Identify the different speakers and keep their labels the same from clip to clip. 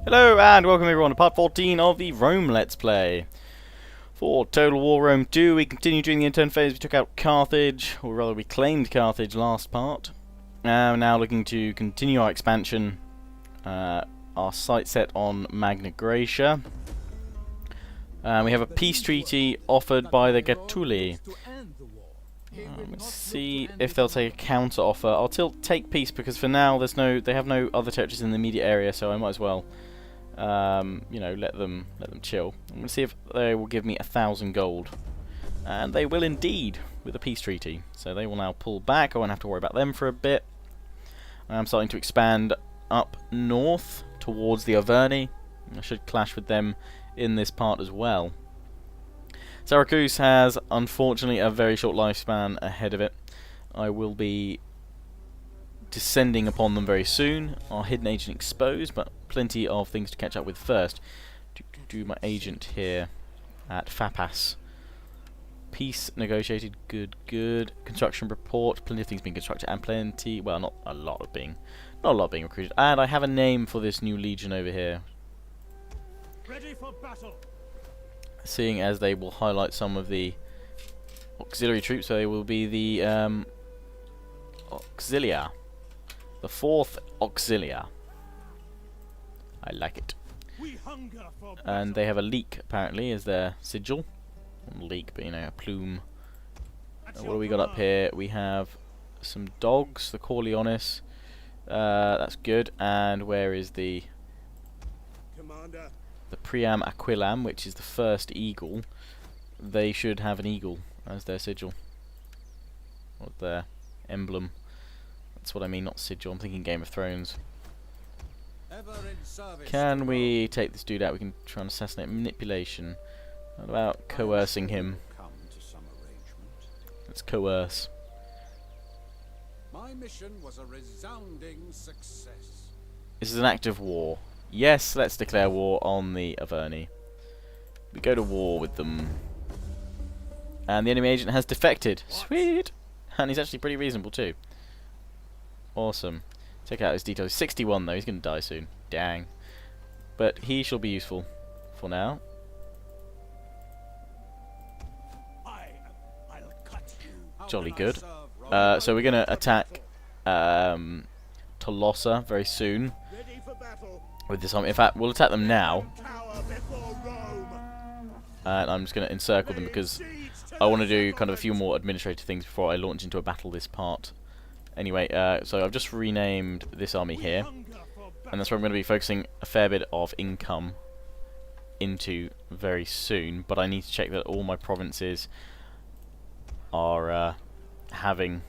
Speaker 1: Hello and welcome everyone to part 14 of the Rome Let's Play. For Total War Rome 2, we continue during the intern phase. We took out Carthage, or rather we claimed Carthage last part. We're now looking to continue our expansion. Our sight set on Magna Graecia. We have a peace treaty offered by the Gatuli. Let's see if they'll take a counter offer. I'll take peace because for now they have no other territories in the immediate area, so I might as well you know, let them chill. I'm going to see if they will give me 1,000 gold. And they will indeed, with a peace treaty. So they will now pull back. I won't have to worry about them for a bit. I'm starting to expand up north towards the Arverni. I should clash with them in this part as well. Syracuse has, unfortunately, a very short lifespan ahead of it. I will be descending upon them very soon. Our hidden agent exposed, but plenty of things to catch up with first. Do my agent here at Fapas. Peace negotiated, good. Construction report, plenty of things being constructed, and plenty, well, not a lot being recruited. And I have a name for this new legion over here.
Speaker 2: Ready for battle.
Speaker 1: Seeing as they will highlight some of the auxiliary troops, so they will be the Auxilia. The 4th Auxilia. I like it. And they have a leak, apparently, as their sigil. Not a leak, but, you know, a plume. What do we got up here? We have some dogs, the Corleonis. That's good. And where is the Priam Aquilam, which is the first eagle? They should have an eagle as their sigil. Or their emblem. That's what I mean, not sigil. I'm thinking Game of Thrones. Can we take this dude out? We can try and assassinate. Manipulation. What about coercing him? Let's coerce.
Speaker 3: My mission was a resounding success.
Speaker 1: This is an act of war. Yes, let's declare war on the Arverni. We go to war with them. And the enemy agent has defected. Sweet! And he's actually pretty reasonable too. Awesome. Check out his details. 61 though, he's going to die soon. Dang. But he shall be useful for now. Jolly good. So we're going to attack Tolosa very soon with this army. In fact, we'll attack them now. And I'm just going to encircle them because I want to do kind of a few more administrative things before I launch into a battle this part. Anyway, so I've just renamed this army here, and that's where I'm going to be focusing a fair bit of income into very soon, but I need to check that all my provinces are having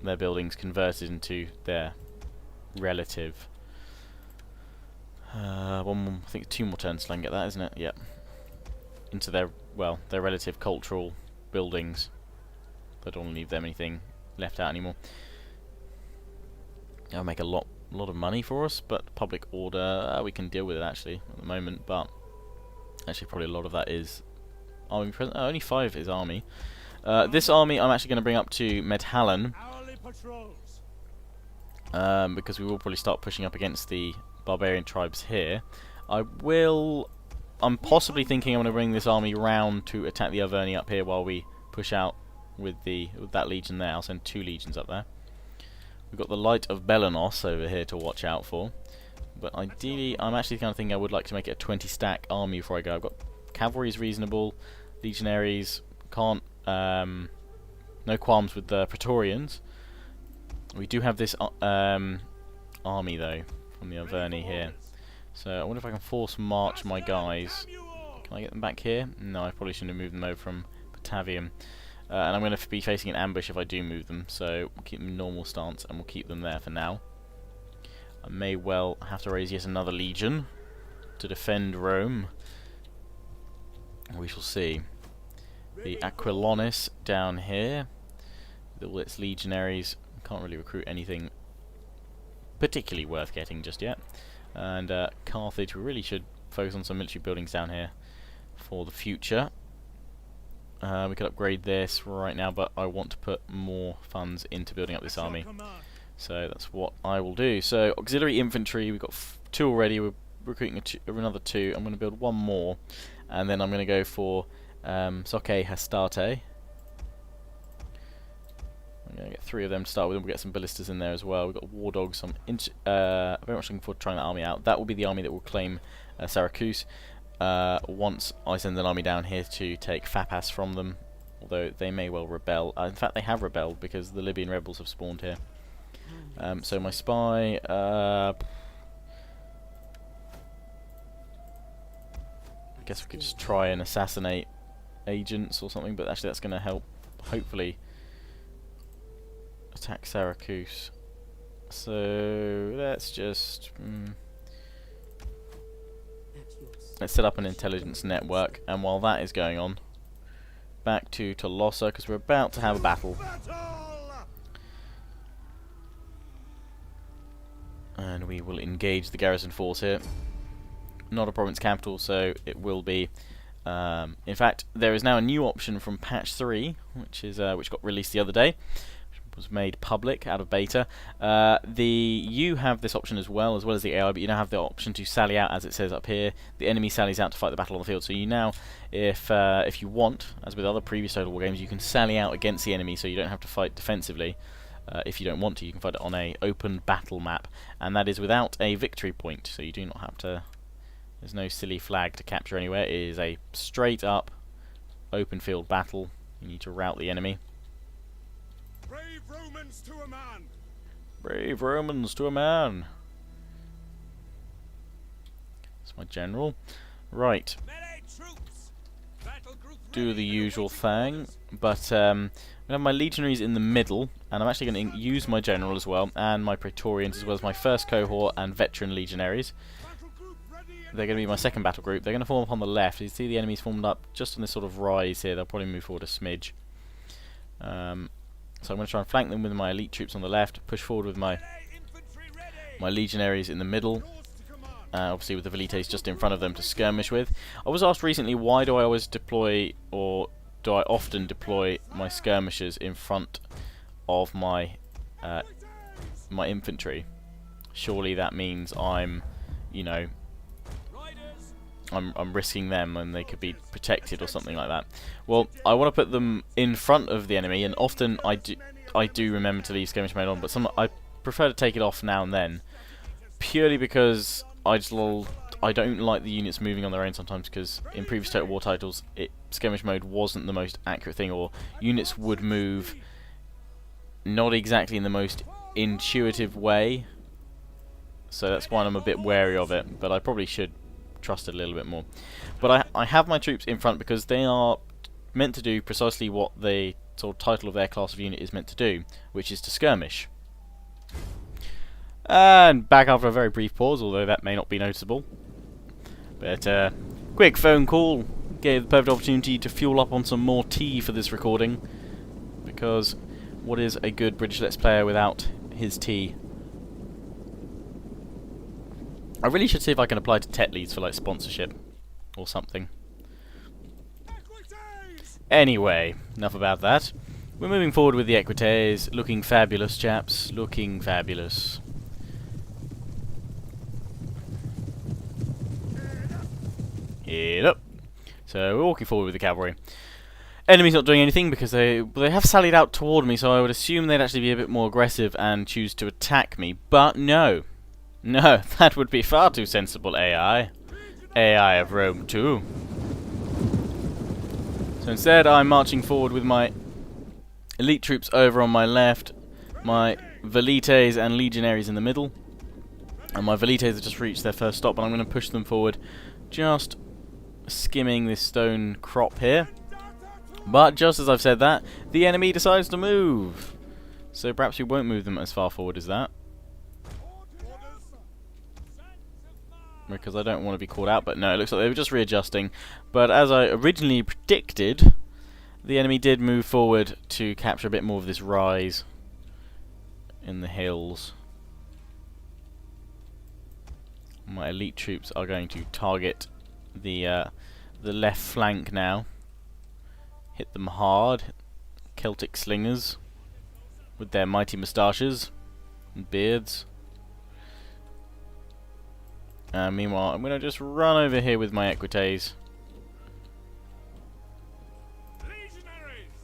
Speaker 1: their buildings converted into their relative. I think 2 more turns till I can get that, isn't it? Yep. Into their, well, their relative cultural buildings. I don't want to leave them anything left out anymore. That'll make a lot of money for us, but public order, we can deal with it actually at the moment, but actually probably a lot of that is army present. Only 5 is army. This army I'm actually going to bring up to Medhallan, because we will probably start pushing up against the barbarian tribes here. I'm possibly thinking I'm going to bring this army round to attack the Arverni up here while we push out with that legion there. I'll send 2 legions up there. We've got the Light of Belanos over here to watch out for. But ideally, I'm actually kind of thinking I would like to make it a 20-stack army before I go. I've got cavalry is reasonable, legionaries can't, no qualms with the Praetorians. We do have this army though from the Arverni here. So I wonder if I can force march my guys. Can I get them back here? No, I probably shouldn't have moved them over from Batavium. And I'm going to be facing an ambush if I do move them, so we'll keep them in normal stance and we'll keep them there for now. I may well have to raise yet another legion to defend Rome. We shall see. The Aquilonis down here, with all its legionaries, can't really recruit anything particularly worth getting just yet. And Carthage, we really should focus on some military buildings down here for the future. We could upgrade this right now, but I want to put more funds into building up this army. So that's what I will do. So auxiliary infantry, we've got 2 already. We're recruiting another 2. I'm going to build 1 more, and then I'm going to go for Soke Hastarte. I'm going to get 3 of them to start with, and we'll get some ballistas in there as well. We've got war dogs. I'm very much looking forward to trying that army out. That will be the army that will claim Syracuse once I send an army down here to take Fapas from them, although they may well rebel. In fact, they have rebelled because the Libyan rebels have spawned here. So my spy... I guess we could just try and assassinate agents or something, but actually that's going to help, hopefully, attack Syracuse. So let's just let's set up an intelligence network, and while that is going on, back to Tolosa because we're about to have a battle. And we will engage the garrison force here. Not a province capital, so it will be. In fact, there is now a new option from patch 3, which got released the other day, which was made public out of beta. You have this option as well as the AI, but you now have the option to sally out, as it says up here. The enemy sallies out to fight the battle on the field. So you now, if you want, as with other previous Total War games, you can sally out against the enemy, so you don't have to fight defensively. If you don't want to, you can fight it on a open battle map, and that is without a victory point, so you do not have to. There's no silly flag to capture anywhere. It is a straight up open field battle. You need to rout the enemy.
Speaker 3: Brave Romans to a man!
Speaker 1: Brave Romans to a man! That's my general. Right. Do the usual thing, but I'm going to have my legionaries in the middle, and I'm actually going to use my general as well, and my praetorians, as well as my first cohort and veteran legionaries. They're going to be my second battle group. They're going to form up on the left. You see the enemies formed up just on this sort of rise here. They'll probably move forward a smidge. So I'm going to try and flank them with my elite troops on the left, push forward with my legionaries in the middle, obviously with the velites just in front of them to skirmish with. I was asked recently, why do I always deploy, or do I often deploy my skirmishers in front of my my infantry? Surely that means I'm, you know, I'm risking them and they could be protected or something like that. Well, I want to put them in front of the enemy, and often I do remember to leave skirmish mode on, but I prefer to take it off now and then, purely because I don't like the units moving on their own sometimes, because in previous Total War titles skirmish mode wasn't the most accurate thing, or units would move not exactly in the most intuitive way, so that's why I'm a bit wary of it, but I probably should trust it a little bit more. But I have my troops in front because they are meant to do precisely what the sort of title of their class of unit is meant to do, which is to skirmish. And back after a very brief pause, although that may not be noticeable. But quick phone call gave the perfect opportunity to fuel up on some more tea for this recording, because what is a good British Let's Player without his tea? I really should see if I can apply to Tetleys for like sponsorship or something. Anyway, enough about that. We're moving forward with the Equites, looking fabulous, chaps, looking fabulous. Head up. So we're walking forward with the cavalry. Enemy's not doing anything because they have sallied out toward me, so I would assume they'd actually be a bit more aggressive and choose to attack me, but no. No, that would be far too sensible, AI. AI of Rome 2. So instead I'm marching forward with my elite troops over on my left, my velites and legionaries in the middle, and my velites have just reached their first stop, and I'm going to push them forward, just skimming this stone crop here. But just as I've said that, the enemy decides to move. So perhaps we won't move them as far forward as that, because I don't want to be caught out. But no, it looks like they were just readjusting. But as I originally predicted, the enemy did move forward to capture a bit more of this rise in the hills. My elite troops are going to target the left flank now. Hit them hard. Celtic slingers with their mighty moustaches and beards. Meanwhile, I'm going to just run over here with my equites.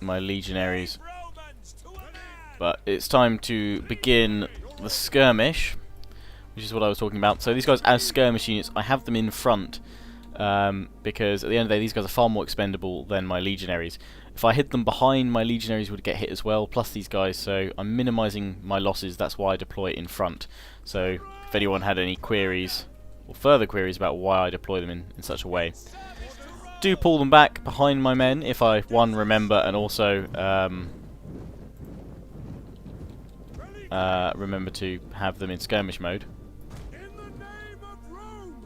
Speaker 1: My legionaries. But it's time to begin the skirmish, which is what I was talking about. So these guys as skirmish units, I have them in front, because at the end of the day these guys are far more expendable than my legionaries. If I hit them behind, my legionaries would get hit as well, plus these guys, so I'm minimising my losses. That's why I deploy it in front. So if anyone had any queries, or further queries about why I deploy them in such a way, do pull them back behind my men if I, one, remember, and also remember to have them in skirmish mode.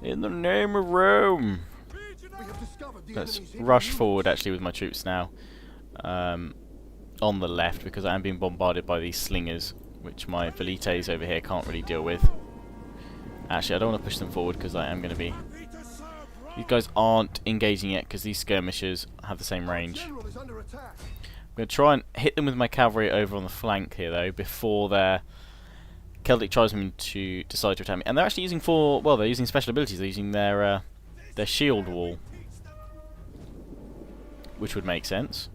Speaker 1: In the name of Rome! Let's rush forward actually with my troops now, on the left, because I am being bombarded by these slingers, which my velites over here can't really deal with. Actually, I don't want to push them forward because I am going to be... These guys aren't engaging yet because these skirmishers have the same range. I'm going to try and hit them with my cavalry over on the flank here, though, before their Celtic tribesmen to decide to attack me. And they're actually using they're using special abilities. They're using their shield wall, which would make sense.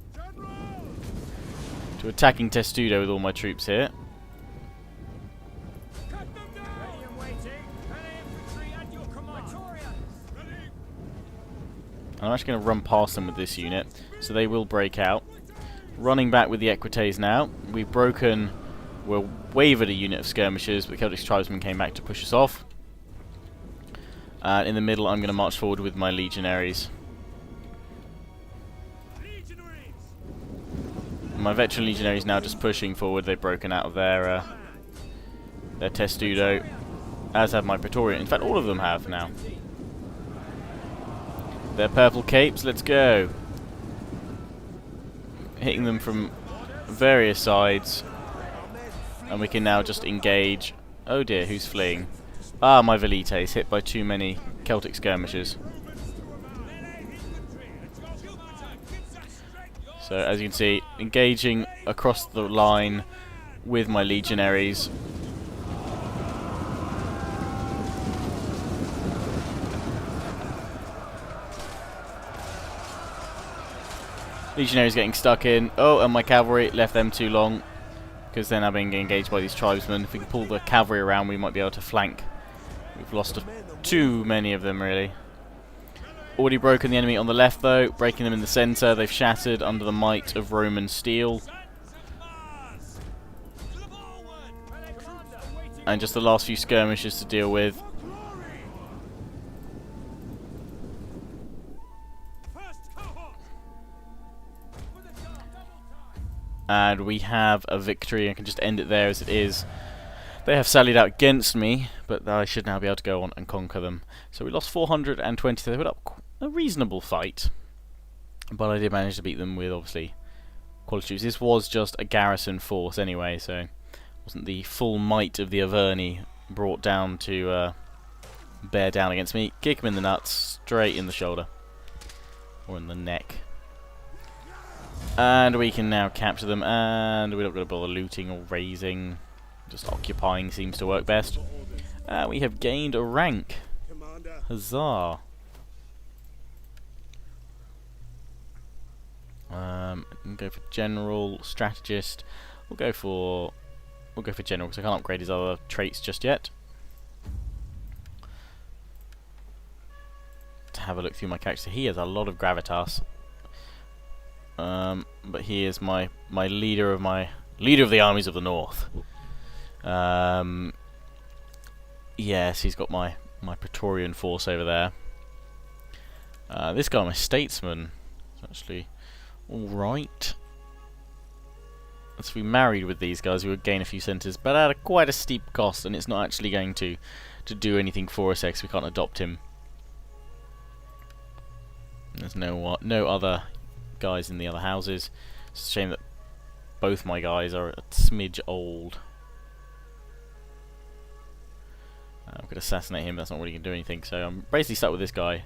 Speaker 1: To attacking Testudo with all my troops here. I'm actually going to run past them with this unit, so they will break out. Running back with the equites now. We're wavered a unit of skirmishers, but Celtic tribesmen came back to push us off. In the middle, I'm going to march forward with my legionaries. My veteran legionaries now just pushing forward. They've broken out of their Testudo, as have my Praetorian. In fact, all of them have now. Their purple capes, let's go. Hitting them from various sides. And we can now just engage. Oh dear, who's fleeing? Ah, my velites, hit by too many Celtic skirmishers. So, as you can see, engaging across the line with my legionaries. Legionaries getting stuck in. Oh, and my cavalry left them too long, because they're now being engaged by these tribesmen. If we can pull the cavalry around, we might be able to flank. We've lost too many of them, really. Already broken the enemy on the left, though. Breaking them in the centre. They've shattered under the might of Roman steel. And just the last few skirmishes to deal with. And we have a victory. I can just end it there as it is. They have sallied out against me, but I should now be able to go on and conquer them. So we lost 420. They put up a reasonable fight, but I did manage to beat them with, obviously, quality troops. This was just a garrison force anyway, so it wasn't the full might of the Arverni brought down to bear down against me. Kick them in the nuts, straight in the shoulder, or in the neck. And we can now capture them, and we're not going to bother looting or raising. Just occupying seems to work best. We have gained a rank. Huzzah. Go for general, strategist. We'll go for general because I can't upgrade his other traits just yet. To have a look through my character, he has a lot of gravitas. But he is my leader of the armies of the north. Yes, he's got my Praetorian force over there. This guy, my statesman, is actually alright. As we married with these guys, we would gain a few centres, but at quite a steep cost, and it's not actually going to do anything for us because we can't adopt him. There's no other guys in the other houses. It's a shame that both my guys are a smidge old. I could assassinate him, but that's not really going to do anything, so I'm basically stuck with this guy,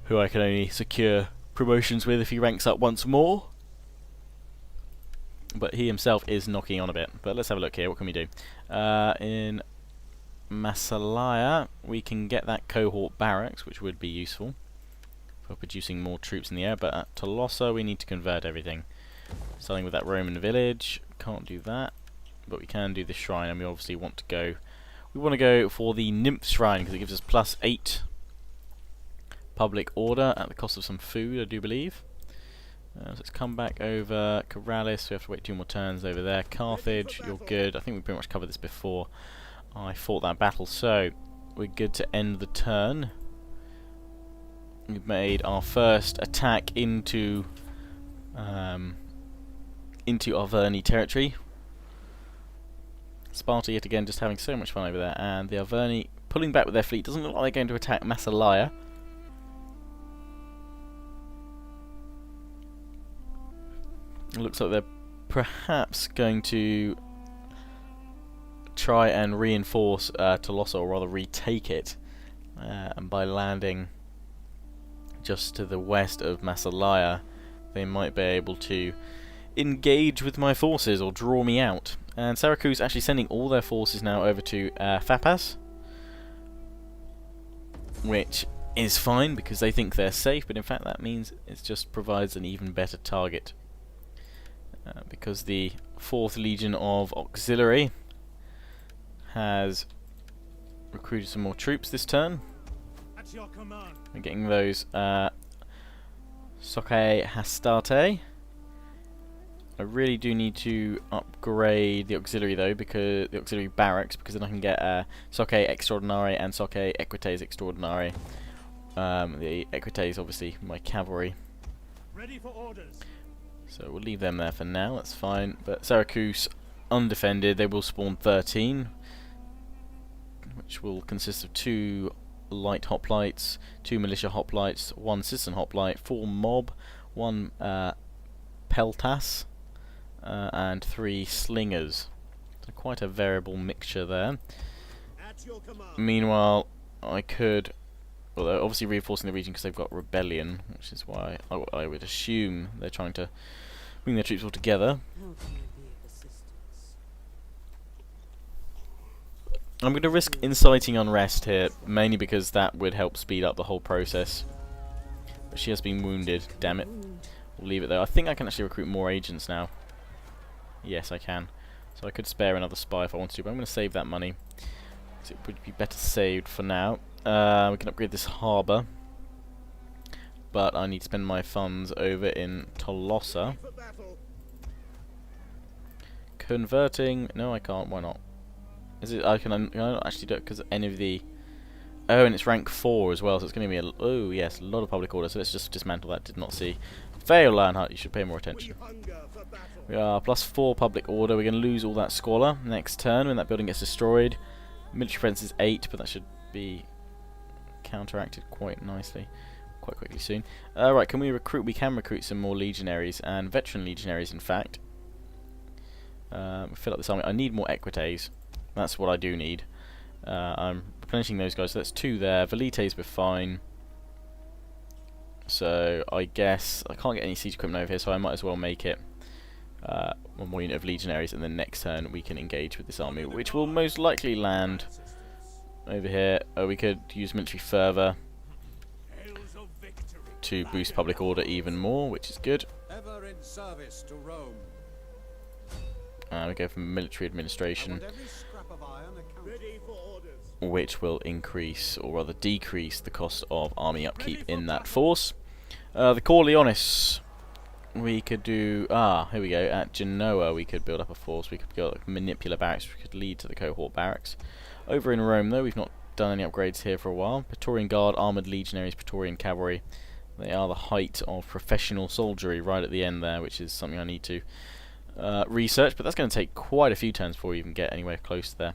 Speaker 1: who I can only secure promotions with if he ranks up once more. But he himself is knocking on a bit. But let's have a look here, what can we do? In Massalia, we can get that cohort barracks, which would be useful for producing more troops in the air, but at Tolosa we need to convert everything. Starting with that Roman village, can't do that, but we can do the shrine, and we obviously want to go, for the Nymph Shrine, because it gives us +8 public order at the cost of some food, I do believe. So let's come back over Corrales, we have to wait 2 more turns over there. Carthage, you're good, I think we pretty much covered this before I fought that battle, so we're good to end the turn. We've made our first attack into Arverni territory. Sparta yet again just having so much fun over there, and the Arverni pulling back with their fleet. Doesn't look like they're going to attack Massalia. It looks like they're perhaps going to try and reinforce Tolosa, or rather retake it, and by landing just to the west of Massalia they might be able to engage with my forces or draw me out. And Syracuse actually sending all their forces now over to Fapas, which is fine because they think they're safe, but in fact that means it just provides an even better target, because the 4th Legion of Auxiliary has recruited some more troops this turn.
Speaker 2: At your command.
Speaker 1: We're getting those Soke Hastarte. I really do need to upgrade the auxiliary though, because the auxiliary barracks, because then I can get Soke Extraordinare and Soke Equites Extraordinare. The Equites obviously my cavalry.
Speaker 2: Ready for orders.
Speaker 1: So we'll leave them there for now, that's fine. But Syracuse undefended, they will spawn 13, which will consist of 2 light hoplites, 2 militia hoplites, 1 citizen hoplite, 4 mob, 1 peltas, and 3 slingers. So quite a variable mixture there.
Speaker 3: At your command.
Speaker 1: Meanwhile, I could, well, they're obviously reinforcing the region because they've got rebellion, which is why I would assume they're trying to bring their troops all together. I'm going to risk inciting unrest here, mainly because that would help speed up the whole process. But she has been wounded, damn it. We'll leave it there. I think I can actually recruit more agents now. Yes, I can. So I could spare another spy if I wanted to, but I'm going to save that money, because it would be better saved for now. We can upgrade this harbour, but I need to spend my funds over in Tolosa.
Speaker 3: For battle.
Speaker 1: Converting... No, I can't. Why not? Is it? I can not actually do it because any of the... Oh, and it's rank 4 as well, so it's going to be a... Oh, yes, a lot of public order, so let's just dismantle that. Did not see. Fail, Lionheart, you should pay more attention.
Speaker 3: We hunger for battle.
Speaker 1: We are +4 public order. We're going to lose all that squalor next turn when that building gets destroyed. Military defense is 8, but that should be counteracted quite nicely, quite quickly soon. Right, can we recruit? We can recruit some more legionaries, and veteran legionaries, in fact. Fill up this army. I need more equites. That's what I do need. I'm replenishing those guys, so that's 2 there. Velites were fine. So I guess I can't get any siege equipment over here, so I might as well make it 1 more unit of legionaries, and then next turn we can engage with this army, which will most likely land over here. We could use military fervour
Speaker 3: Hails of victory.
Speaker 1: to boost public order even more, which is good.
Speaker 3: Ever in service to Rome.
Speaker 1: We go for military administration,
Speaker 3: Every scrap of iron accounted. Ready for orders.
Speaker 1: which will increase, or rather decrease, the cost of army upkeep in that force. The Corleonis, we could do... here we go. At Genoa we could build up a force. We could build up Manipular barracks, which could lead to the cohort barracks. Over in Rome, though, we've not done any upgrades here for a while. Praetorian Guard, Armoured Legionaries, Praetorian Cavalry. They are the height of professional soldiery right at the end there, which is something I need to research, but that's going to take quite a few turns before we even get anywhere close to there.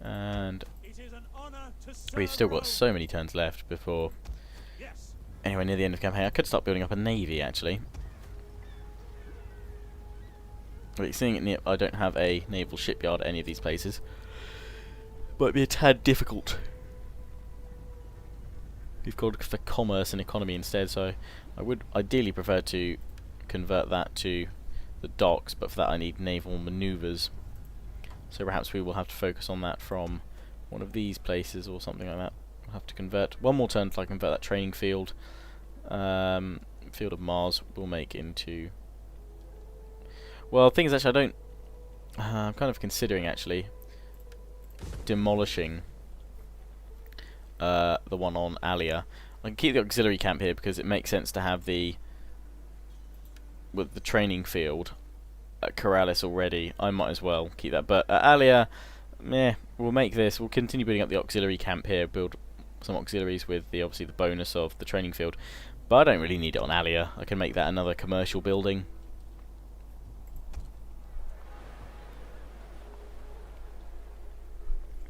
Speaker 1: And
Speaker 2: It is an honor to serve
Speaker 1: we've still
Speaker 2: Rome.
Speaker 1: got so many turns left before
Speaker 2: Yes.
Speaker 1: anywhere near the end of the campaign. I could start building up a navy, actually. But seeing it near, I don't have a naval shipyard at any of these places. Might be a tad difficult. We've gone for commerce and economy instead, so I would ideally prefer to convert that to the docks, but for that I need naval manoeuvres. So perhaps we will have to focus on that from one of these places or something like that. I'll have to convert one more turn until I convert that training field. Field of Mars will make into... Well, thing is, actually, I don't... I'm kind of considering, actually, demolishing the one on Alia. I can keep the auxiliary camp here because it makes sense to have the... with the training field at Corrales already. I might as well keep that. But at Alia, meh, we'll make this. We'll continue building up the auxiliary camp here, build some auxiliaries with the obviously the bonus of the training field. But I don't really need it on Alia. I can make that another commercial building.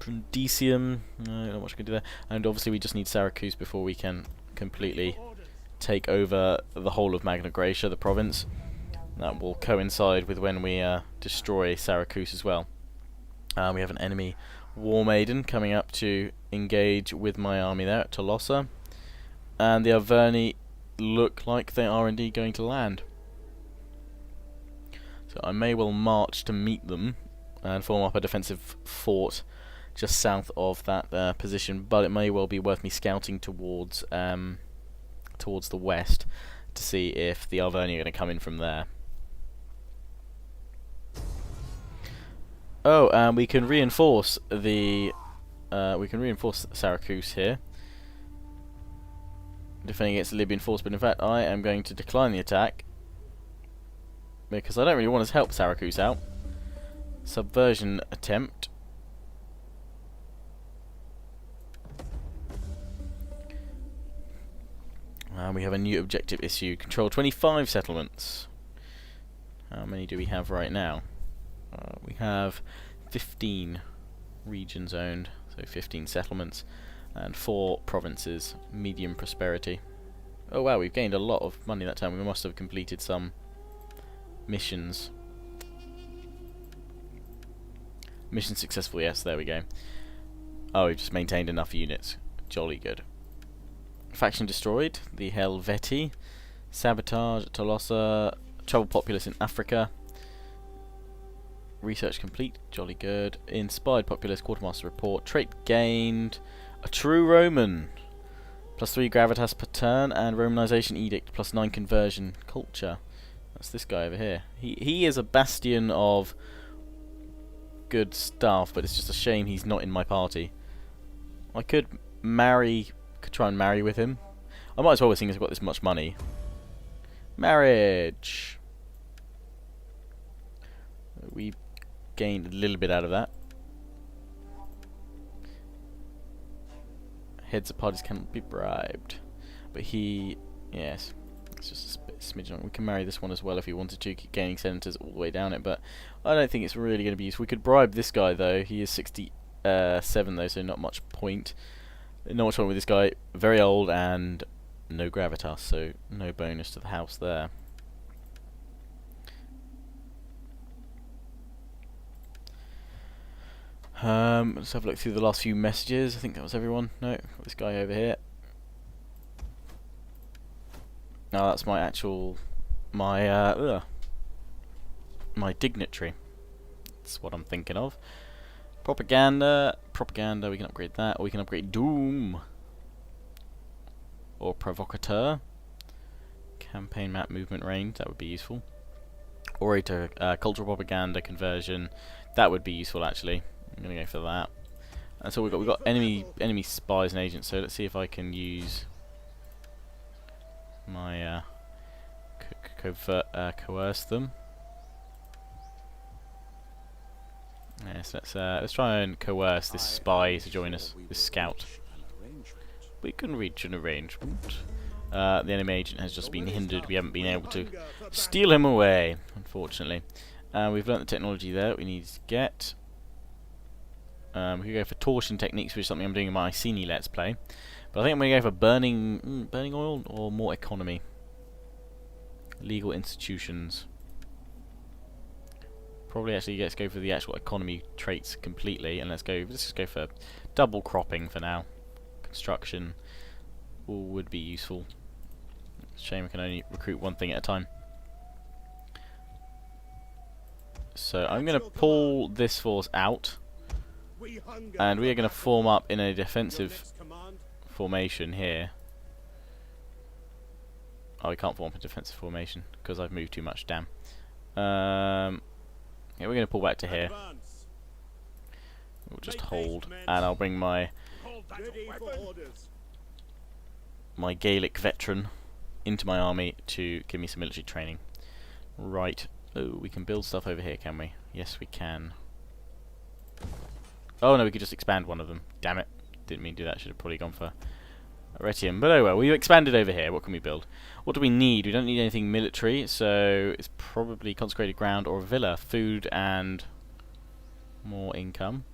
Speaker 1: Brundisium, no, not much I can do there. And obviously we just need Syracuse before we can completely take over the whole of Magna Graecia, the province. That will coincide with when we destroy Syracuse as well. We have an enemy War Maiden coming up to engage with my army there at Tolosa. And the Arverni look like they are indeed going to land. So I may well march to meet them and form up a defensive fort just south of that position, but it may well be worth me scouting towards towards the west to see if the Arverni are going to come in from there. Oh, and we can reinforce the Syracuse here, defending against the Libyan force. But in fact, I am going to decline the attack because I don't really want to help Syracuse out. Subversion attempt. We have a new objective issue. Control 25 settlements. How many do we have right now? We have 15 regions owned, so 15 settlements, and 4 provinces, medium prosperity. Oh wow, we've gained a lot of money that time. We must have completed some missions. Mission successful, yes, there we go. Oh, we've just maintained enough units. Jolly good. Faction destroyed, the Helveti. Sabotage at Tolosa. Trouble populace in Africa. Research complete, jolly good. Inspired populace, quartermaster report. Trait gained. A true Roman. +3 gravitas per turn, and Romanization edict, +9 conversion. Culture. That's this guy over here. He is a bastion of good stuff, but it's just a shame he's not in my party. I could try and marry with him. I might as well, seeing as I've got this much money. Marriage. We gained a little bit out of that. Heads of parties cannot be bribed, but yes, it's just a smidgen. We can marry this one as well if he wanted to, keep gaining senators all the way down it, but I don't think it's really going to be useful. We could bribe this guy though. He is 67 though, so not much point. Not much point with this guy. Very old and no gravitas, so no bonus to the house there. Let's have a look through the last few messages. I think that was everyone. No, got this guy over here. No, that's my actual my dignitary. That's what I'm thinking of. Propaganda, we can upgrade that, or we can upgrade Doom. Or Provocateur. Campaign map movement range, that would be useful. Orator, cultural propaganda conversion, that would be useful actually. I'm gonna go for that. And so we've got enemy spies and agents, so let's see if I can use my coerce them. Yes, let's try and coerce this spy to join us, this scout. We can reach an arrangement. The enemy agent has just been hindered. We haven't been able to steal him away, unfortunately. We've learnt the technology there that we need to get. We could go for torsion techniques, which is something I'm doing in my Iceni Let's Play. But I think I'm going to go for burning oil or more economy. Legal institutions. Probably actually let's go for the actual economy traits completely, and let's just go for double cropping for now. Construction would be useful. It's a shame we can only recruit one thing at a time. So I'm going to pull this force out
Speaker 3: We hunger
Speaker 1: And we are
Speaker 3: for
Speaker 1: going to
Speaker 3: battle.
Speaker 1: form up in a
Speaker 3: Your
Speaker 1: defensive
Speaker 3: next command?
Speaker 1: formation here. Oh, we can't form up a defensive formation because I've moved too much. Damn. Yeah, we're going to pull back to here.
Speaker 3: Advance.
Speaker 1: We'll just
Speaker 3: Make
Speaker 1: hold,
Speaker 3: haste, men.
Speaker 1: and I'll bring my
Speaker 3: Ready for orders.
Speaker 1: Gaelic veteran into my army to give me some military training. Right. Oh, we can build stuff over here, can we? Yes, we can. Oh no, we could just expand one of them. Damn it. Didn't mean to do that. Should have probably gone for Aretium. But oh well, we've expanded over here. What can we build? What do we need? We don't need anything military, so it's probably consecrated ground or a villa. Food and more income.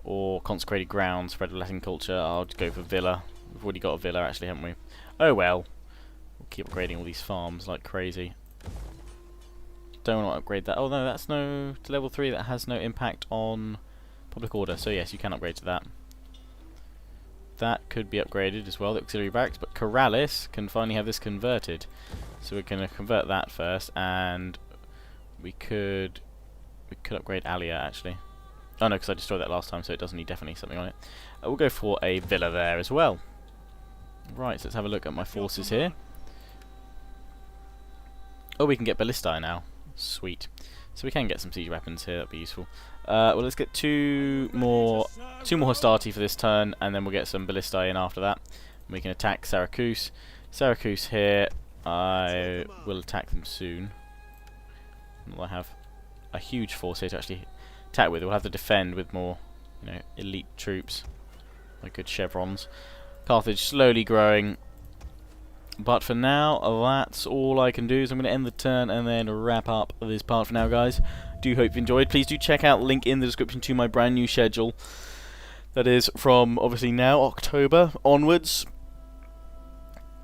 Speaker 1: Or consecrated ground, spread of Latin culture. I'll just go for villa. We've already got a villa actually, haven't we? Oh well. We'll keep upgrading all these farms like crazy. Don't want to upgrade that. Oh no, that's no to level 3. That has no impact on public order. So yes, you can upgrade to that. That could be upgraded as well, the auxiliary barracks. But Corrales can finally have this converted. So we're going to convert that first, and we could upgrade Alia actually. Oh no, because I destroyed that last time, so it does need definitely something on it. We'll go for a villa there as well. Right, so let's have a look at my forces here. Oh, we can get ballistae now. Sweet. So we can get some siege weapons here. That'd be useful. Well, let's get two more hostility for this turn, and then we'll get some ballistae in after that. We can attack Syracuse. Syracuse here. I will attack them soon. I have a huge force here to actually attack with. We'll have to defend with more, elite troops, like good chevrons. Carthage slowly growing. But for now, that's all I can do. So I'm going to end the turn and then wrap up this part for now, guys. Do hope you enjoyed. Please do check out the link in the description to my brand new schedule. That is from, obviously now, October onwards.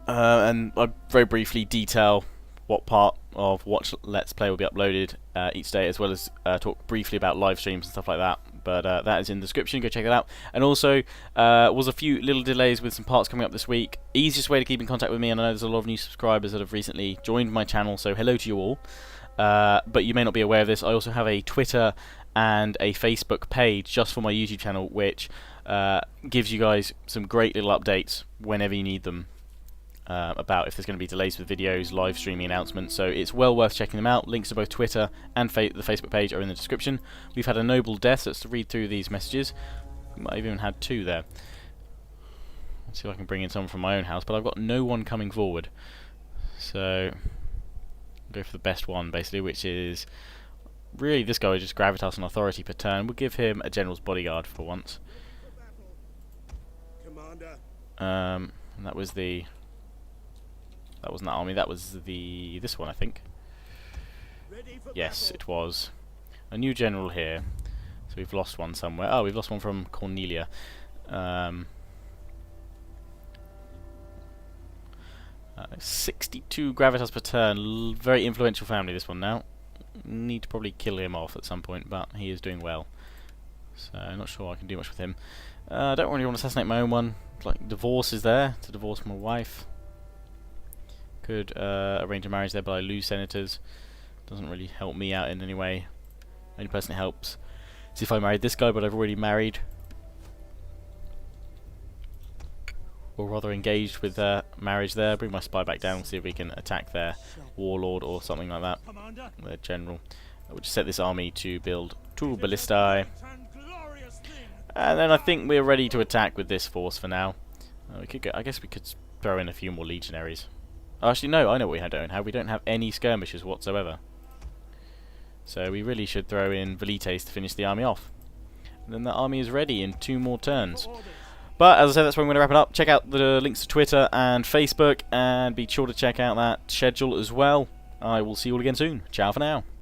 Speaker 1: And I'll very briefly detail what part of what Let's Play will be uploaded each day, as well as talk briefly about live streams and stuff like that. But that is in the description, go check it out. And also, was a few little delays with some parts coming up this week. Easiest way to keep in contact with me, and I know there's a lot of new subscribers that have recently joined my channel, so hello to you all. But you may not be aware of this, I also have a Twitter and a Facebook page just for my YouTube channel, which gives you guys some great little updates whenever you need them. About if there's going to be delays with videos, live streaming announcements, so it's well worth checking them out. Links to both Twitter and the Facebook page are in the description. We've had a noble death, so let's read through these messages. We might have even had 2 there. Let's see if I can bring in someone from my own house, but I've got no one coming forward. So, I'll go for the best one, basically, which is really this guy, just gravitas and authority per turn. We'll give him a general's bodyguard for once.
Speaker 3: Commander.
Speaker 1: And that was the... That wasn't that army, that was this one, I think.
Speaker 3: Ready for
Speaker 1: Yes,
Speaker 3: battle.
Speaker 1: it was. A new general here. So we've lost one somewhere. Oh, we've lost one from Cornelia. 62 gravitas per turn. Very influential family, this one now. Need to probably kill him off at some point, but he is doing well. So I'm not sure I can do much with him. I don't really want to assassinate my own one. Like, divorce is there, to divorce my wife. Could arrange a marriage there, but I lose senators. Doesn't really help me out in any way. Only person it helps is if I married this guy, but I've already married. Or rather engaged with marriage there. Bring my spy back down and see if we can attack their warlord or something like that.
Speaker 2: Commander,
Speaker 1: Their general. I would just set this army to build 2 ballistae.
Speaker 2: and glorious thing.
Speaker 1: And then I think we're ready to attack with this force for now. We could go, I guess we could throw in a few more legionaries. Actually, no, I know what we don't have. We don't have any skirmishers whatsoever. So we really should throw in velites to finish the army off. And then the army is ready in 2 more turns.
Speaker 2: For orders.
Speaker 1: But as I said, that's where I'm going to wrap it up. Check out the links to Twitter and Facebook, and be sure to check out that schedule as well. I will see you all again soon. Ciao for now.